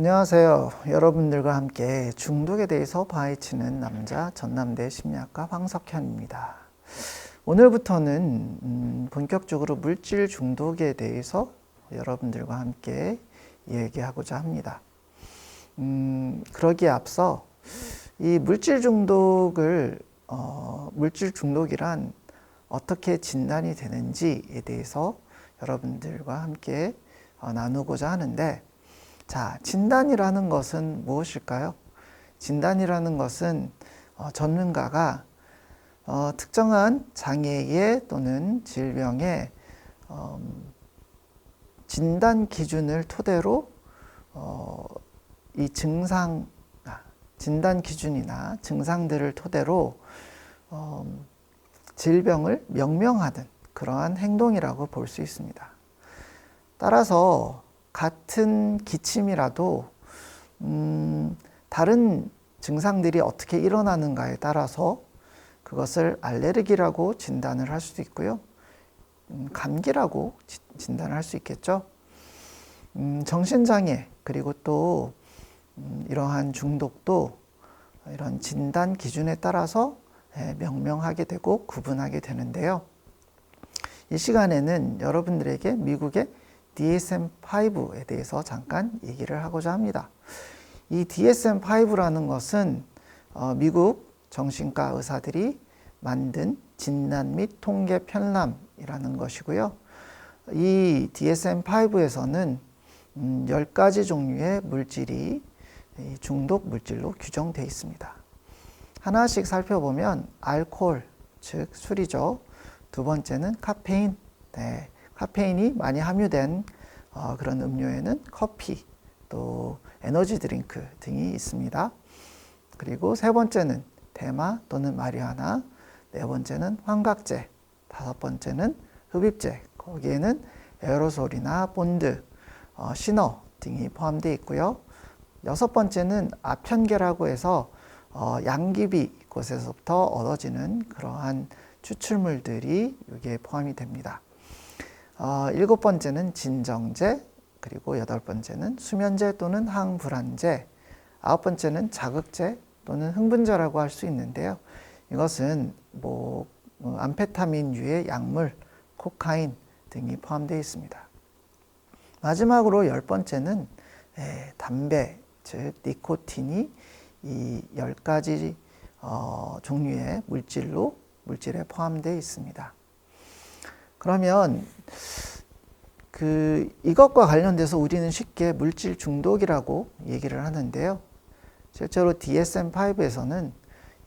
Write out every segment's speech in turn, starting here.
안녕하세요. 여러분들과 함께 중독에 대해서 파헤치는 남자 전남대 심리학과 황석현입니다. 오늘부터는 본격적으로 물질 중독에 대해서 여러분들과 함께 얘기하고자 합니다. 그러기에 앞서 이 물질 중독이란 어떻게 진단이 되는지에 대해서 여러분들과 함께 나누고자 하는데, 자, 진단이라는 것은 무엇일까요? 진단이라는 것은 전문가가 특정한 장애의 또는 질병의 진단 기준을 토대로 이 진단 기준이나 증상들을 토대로 질병을 명명하는 그러한 행동이라고 볼 수 있습니다. 따라서 같은 기침이라도 다른 증상들이 어떻게 일어나는가에 따라서 그것을 알레르기라고 진단을 할 수도 있고요. 감기라고 진단을 할 수 있겠죠. 정신장애 그리고 또 이러한 중독도 이런 진단 기준에 따라서 명명하게 되고 구분하게 되는데요. 이 시간에는 여러분들에게 미국의 DSM-5에 대해서 잠깐 얘기를 하고자 합니다. 이 DSM-5라는 것은 미국 정신과 의사들이 만든 진단 및 통계 편람이라는 것이고요. 이 DSM-5에서는 10가지 종류의 물질이 중독 물질로 규정되어 있습니다. 하나씩 살펴보면 알코올, 즉 술이죠. 두 번째는 카페인, 카페인이 많이 함유된 그런 음료에는 커피, 또 에너지 드링크 등이 있습니다. 그리고 세 번째는 대마 또는 마리화나, 네 번째는 환각제, 다섯 번째는 흡입제, 거기에는 에어로솔이나 본드, 시너 등이 포함되어 있고요. 여섯 번째는 아편계라고 해서 양귀비 곳에서부터 얻어지는 그러한 추출물들이 여기에 포함이 됩니다. 일곱 번째는 진정제, 그리고 여덟 번째는 수면제 또는 항불안제, 아홉 번째는 자극제 또는 흥분제라고 할 수 있는데요. 이것은 암페타민류의 약물, 코카인 등이 포함되어 있습니다. 마지막으로 열 번째는 담배, 즉 니코틴이 이 10가지 종류의 물질에 포함되어 있습니다. 그러면 이것과 관련돼서 우리는 쉽게 물질 중독이라고 얘기를 하는데요. 실제로 DSM-5에서는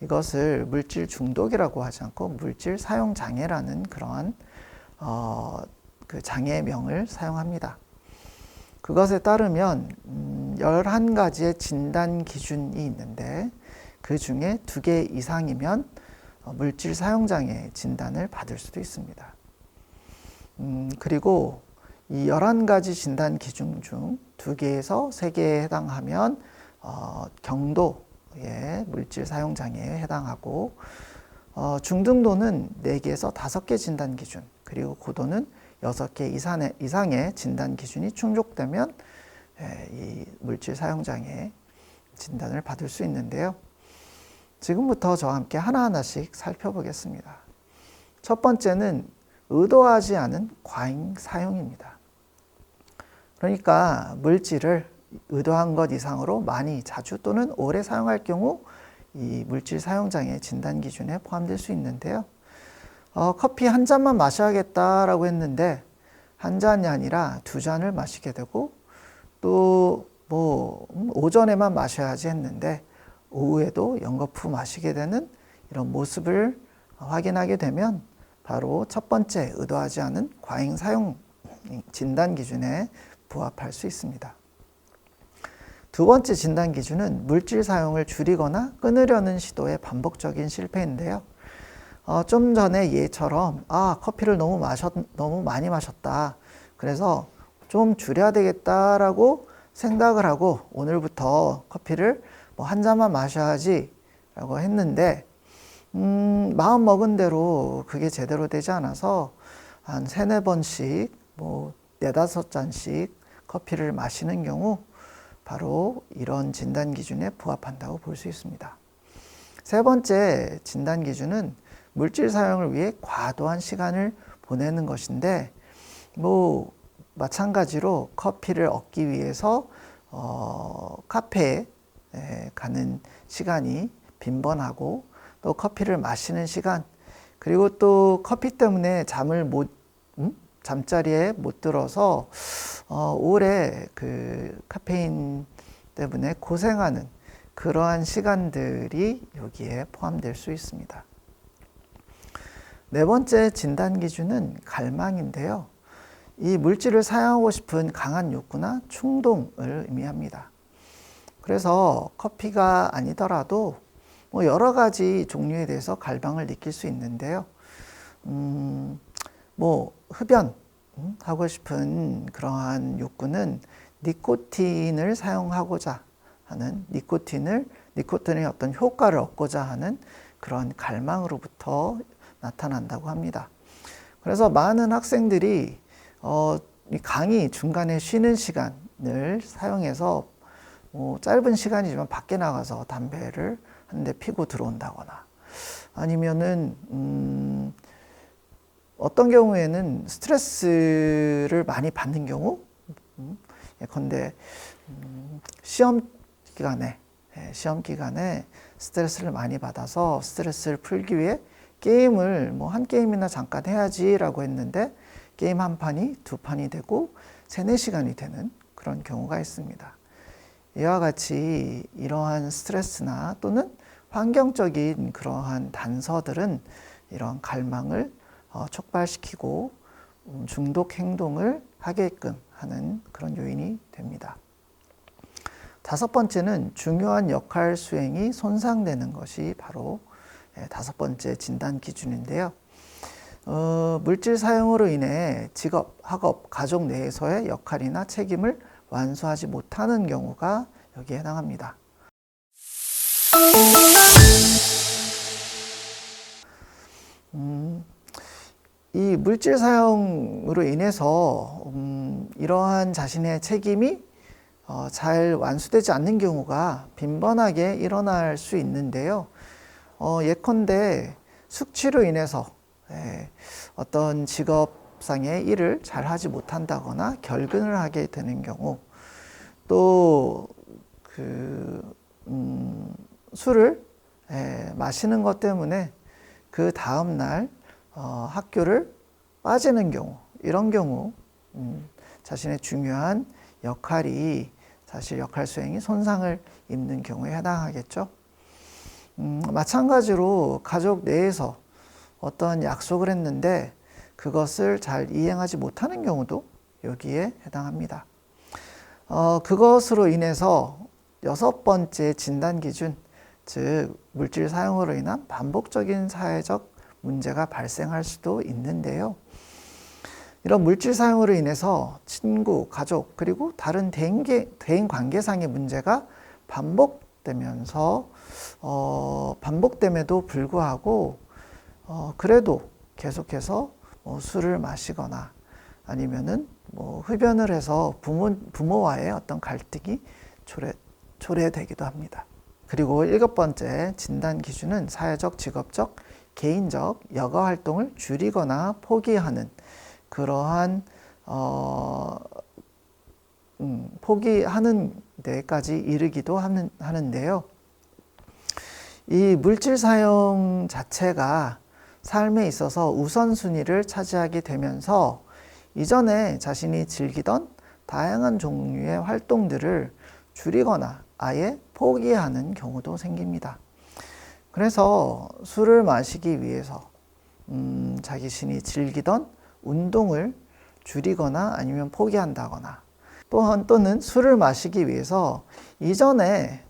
이것을 물질 중독이라고 하지 않고 물질 사용 장애라는 그러한 장애명을 사용합니다. 그것에 따르면 11가지의 진단 기준이 있는데, 그 중에 2개 이상이면 물질 사용 장애 진단을 받을 수도 있습니다. 그리고 이 11가지 진단 기준 중 2개에서 3개에 해당하면 경도의 물질 사용 장애에 해당하고, 중등도는 4개에서 5개 진단 기준, 그리고 고도는 6개 이상의 진단 기준이 충족되면 이 물질 사용 장애 진단을 받을 수 있는데요. 지금부터 저와 함께 하나하나씩 살펴보겠습니다. 첫 번째는 의도하지 않은 과잉 사용입니다. 그러니까 물질을 의도한 것 이상으로 많이, 자주 또는 오래 사용할 경우 이 물질 사용장애 진단 기준에 포함될 수 있는데요. 커피 한 잔만 마셔야겠다라고 했는데 한 잔이 아니라 2잔을 마시게 되고, 또 오전에만 마셔야지 했는데 오후에도 연거푸 마시게 되는 이런 모습을 확인하게 되면 바로 첫 번째 의도하지 않은 과잉 사용 진단 기준에 부합할 수 있습니다. 두 번째 진단 기준은 물질 사용을 줄이거나 끊으려는 시도의 반복적인 실패인데요. 좀 전에 예처럼 커피를 너무 많이 마셨다, 그래서 좀 줄여야 되겠다라고 생각을 하고 오늘부터 커피를 한 잔만 마셔야지 라고 했는데 마음 먹은 대로 그게 제대로 되지 않아서 한 3-4번씩 4-5잔씩 커피를 마시는 경우 바로 이런 진단 기준에 부합한다고 볼 수 있습니다. 세 번째 진단 기준은 물질 사용을 위해 과도한 시간을 보내는 것인데, 마찬가지로 커피를 얻기 위해서 카페에 가는 시간이 빈번하고, 또 커피를 마시는 시간, 그리고 또 커피 때문에 잠자리에 못 들어서 오래 그 카페인 때문에 고생하는 그러한 시간들이 여기에 포함될 수 있습니다. 네 번째 진단 기준은 갈망인데요. 이 물질을 사용하고 싶은 강한 욕구나 충동을 의미합니다. 그래서 커피가 아니더라도 여러 가지 종류에 대해서 갈망을 느낄 수 있는데요. 흡연 하고 싶은 그러한 욕구는 니코틴을 사용하고자 하는 니코틴의 어떤 효과를 얻고자 하는 그런 갈망으로부터 나타난다고 합니다. 그래서 많은 학생들이 강의 중간에 쉬는 시간을 사용해서 짧은 시간이지만 밖에 나가서 담배를 한 대 피고 들어온다거나, 아니면은 어떤 경우에는 스트레스를 많이 받는 경우, 예컨대 시험 기간에 스트레스를 많이 받아서 스트레스를 풀기 위해 게임을 한 게임이나 잠깐 해야지라고 했는데 게임 한 판이 두 판이 되고 3-4시간이 되는 그런 경우가 있습니다. 이와 같이 이러한 스트레스나 또는 환경적인 그러한 단서들은 이런 갈망을 촉발시키고 중독 행동을 하게끔 하는 그런 요인이 됩니다. 5번째는 중요한 역할 수행이 손상되는 것이 바로 5번째 진단 기준인데요. 물질 사용으로 인해 직업, 학업, 가족 내에서의 역할이나 책임을 완수하지 못하는 경우가 여기에 해당합니다. 이 물질 사용으로 인해서 이러한 자신의 책임이 잘 완수되지 않는 경우가 빈번하게 일어날 수 있는데요. 예컨대 숙취로 인해서 어떤 직업상의 일을 잘 하지 못한다거나 결근을 하게 되는 경우, 또 술을 마시는 것 때문에 그 다음날 학교를 빠지는 경우, 이런 경우 자신의 중요한 역할이 사실 역할 수행이 손상을 입는 경우에 해당하겠죠. 마찬가지로 가족 내에서 어떤 약속을 했는데 그것을 잘 이행하지 못하는 경우도 여기에 해당합니다. 그것으로 인해서 6번째 진단 기준, 즉 물질 사용으로 인한 반복적인 사회적 문제가 발생할 수도 있는데요. 이런 물질 사용으로 인해서 친구, 가족, 그리고 다른 대인 관계상의 문제가 반복됨에도 불구하고 그래도 계속해서 술을 마시거나 아니면은 흡연을 해서 부모와의 어떤 갈등이 초래되기도 합니다. 그리고 7번째 진단 기준은 사회적, 직업적, 개인적 여가 활동을 줄이거나 포기하는 그러한 포기하는 데까지 이르기도 하는데요. 이 물질 사용 자체가 삶에 있어서 우선순위를 차지하게 되면서 이전에 자신이 즐기던 다양한 종류의 활동들을 줄이거나 아예 포기하는 경우도 생깁니다. 그래서 술을 마시기 위해서 자신이 즐기던 운동을 줄이거나 아니면 포기한다거나, 또는 술을 마시기 위해서 이전에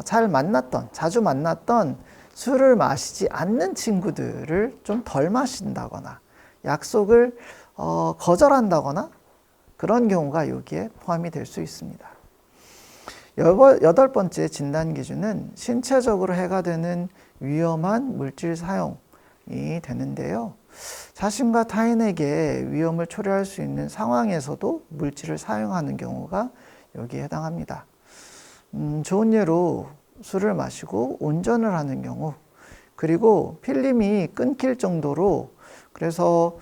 자주 만났던 술을 마시지 않는 친구들을 좀 덜 마신다거나 약속을 거절한다거나 그런 경우가 여기에 포함이 될 수 있습니다. 8번째 진단 기준은 신체적으로 해가 되는 위험한 물질 사용이 되는데요. 자신과 타인에게 위험을 초래할 수 있는 상황에서도 물질을 사용하는 경우가 여기에 해당합니다. 좋은 예로 술을 마시고 운전을 하는 경우, 그리고 필름이 끊길 정도로, 그래서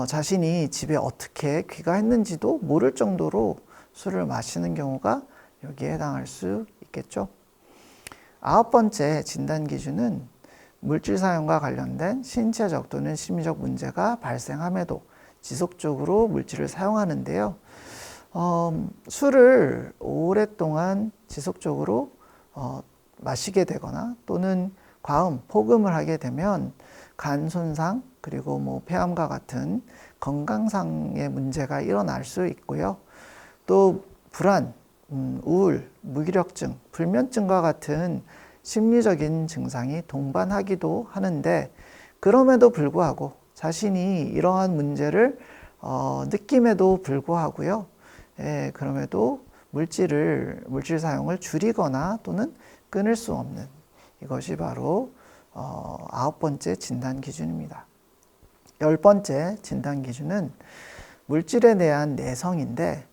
자신이 집에 어떻게 귀가했는지도 모를 정도로 술을 마시는 경우가 여기에 해당할 수 있겠죠. 9번째 진단 기준은 물질 사용과 관련된 신체적 또는 심리적 문제가 발생함에도 지속적으로 물질을 사용하는데요. 술을 오랫동안 지속적으로 마시게 되거나 또는 과음, 폭음을 하게 되면 간 손상, 그리고 뭐 폐암과 같은 건강상의 문제가 일어날 수 있고요. 또 불안, 우울, 무기력증, 불면증과 같은 심리적인 증상이 동반하기도 하는데, 그럼에도 불구하고 자신이 이러한 문제를 느낌에도 불구하고요. 그럼에도 물질 사용을 줄이거나 또는 끊을 수 없는, 이것이 바로 9번째 진단 기준입니다. 10번째 진단 기준은 물질에 대한 내성인데,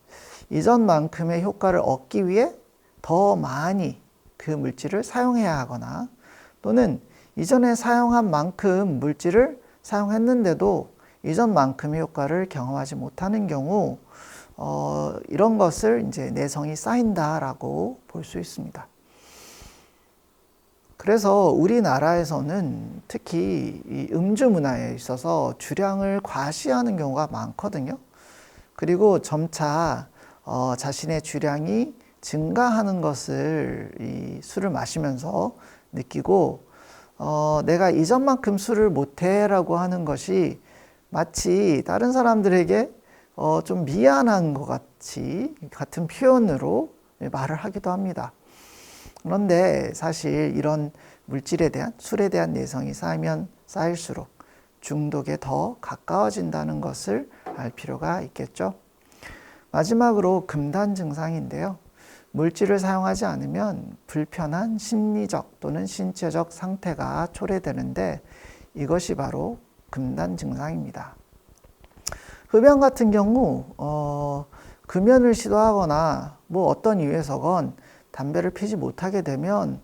이전만큼의 효과를 얻기 위해 더 많이 그 물질을 사용해야 하거나, 또는 이전에 사용한 만큼 물질을 사용했는데도 이전만큼의 효과를 경험하지 못하는 경우, 이런 것을 이제 내성이 쌓인다라고 볼 수 있습니다. 그래서 우리나라에서는 특히 이 음주 문화에 있어서 주량을 과시하는 경우가 많거든요. 그리고 점차 자신의 주량이 증가하는 것을 이 술을 마시면서 느끼고, 내가 이전만큼 술을 못해라고 하는 것이 마치 다른 사람들에게 좀 미안한 것 같은 표현으로 말을 하기도 합니다. 그런데 사실 이런 물질에 대한, 술에 대한 내성이 쌓이면 쌓일수록 중독에 더 가까워진다는 것을 알 필요가 있겠죠. 마지막으로 금단 증상인데요. 물질을 사용하지 않으면 불편한 심리적 또는 신체적 상태가 초래되는데, 이것이 바로 금단 증상입니다. 흡연 같은 경우 금연을 시도하거나 뭐 어떤 이유에서건 담배를 피지 못하게 되면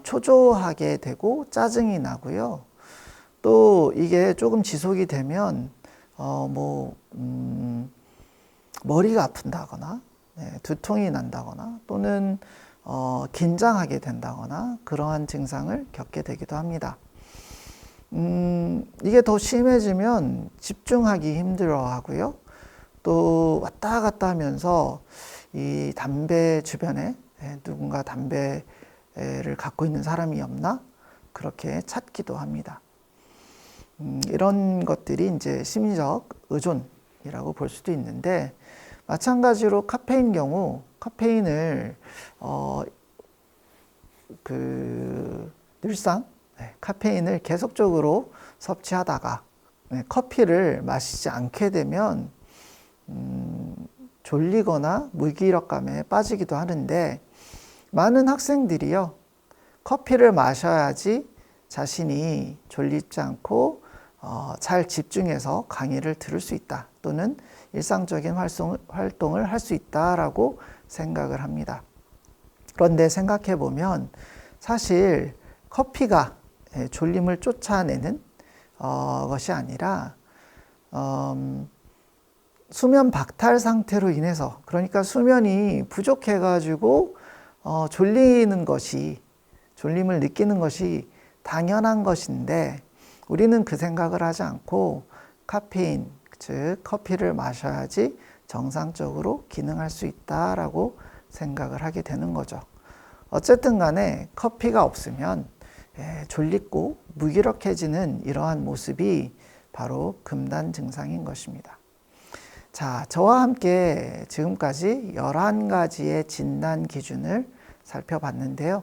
초조하게 되고 짜증이 나고요. 또 이게 조금 지속이 되면 머리가 아픈다거나, 두통이 난다거나, 또는 긴장하게 된다거나, 그러한 증상을 겪게 되기도 합니다. 이게 더 심해지면 집중하기 힘들어 하고요. 또 왔다 갔다 하면서 이 담배 주변에 누군가 담배를 갖고 있는 사람이 없나? 그렇게 찾기도 합니다. 이런 것들이 이제 심리적 의존이라고 볼 수도 있는데, 마찬가지로 카페인 경우, 카페인을 늘상 카페인을 계속적으로 섭취하다가 커피를 마시지 않게 되면 졸리거나 무기력감에 빠지기도 하는데, 많은 학생들이요, 커피를 마셔야지 자신이 졸리지 않고 잘 집중해서 강의를 들을 수 있다, 또는 일상적인 활동을 할 수 있다라고 생각을 합니다. 그런데 생각해 보면 사실 커피가 졸림을 쫓아내는 것이 아니라 수면 박탈 상태로 인해서, 그러니까 수면이 부족해 가지고 졸림을 느끼는 것이 당연한 것인데, 우리는 그 생각을 하지 않고 카페인, 즉 커피를 마셔야지 정상적으로 기능할 수 있다라고 생각을 하게 되는 거죠. 어쨌든 간에 커피가 없으면 졸리고 무기력해지는 이러한 모습이 바로 금단 증상인 것입니다. 자, 저와 함께 지금까지 11가지의 진단 기준을 살펴봤는데요.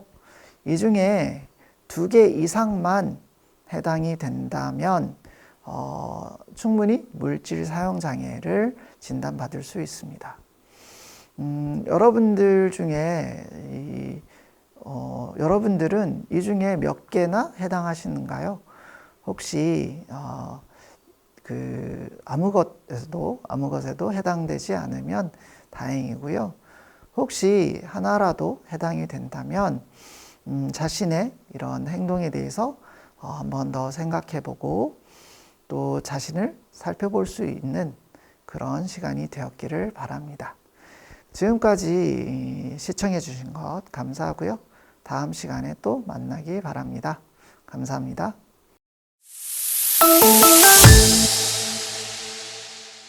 이 중에 2개 이상만 해당이 된다면 충분히 물질 사용 장애를 진단받을 수 있습니다. 여러분들 중에 여러분들은 이 중에 몇 개나 해당하시는가요? 혹시 아무 것에도 해당되지 않으면 다행이고요. 혹시 하나라도 해당이 된다면 자신의 이런 행동에 대해서 한번 더 생각해 보고 또 자신을 살펴볼 수 있는 그런 시간이 되었기를 바랍니다. 지금까지 시청해 주신 것 감사하고요. 다음 시간에 또 만나기 바랍니다. 감사합니다.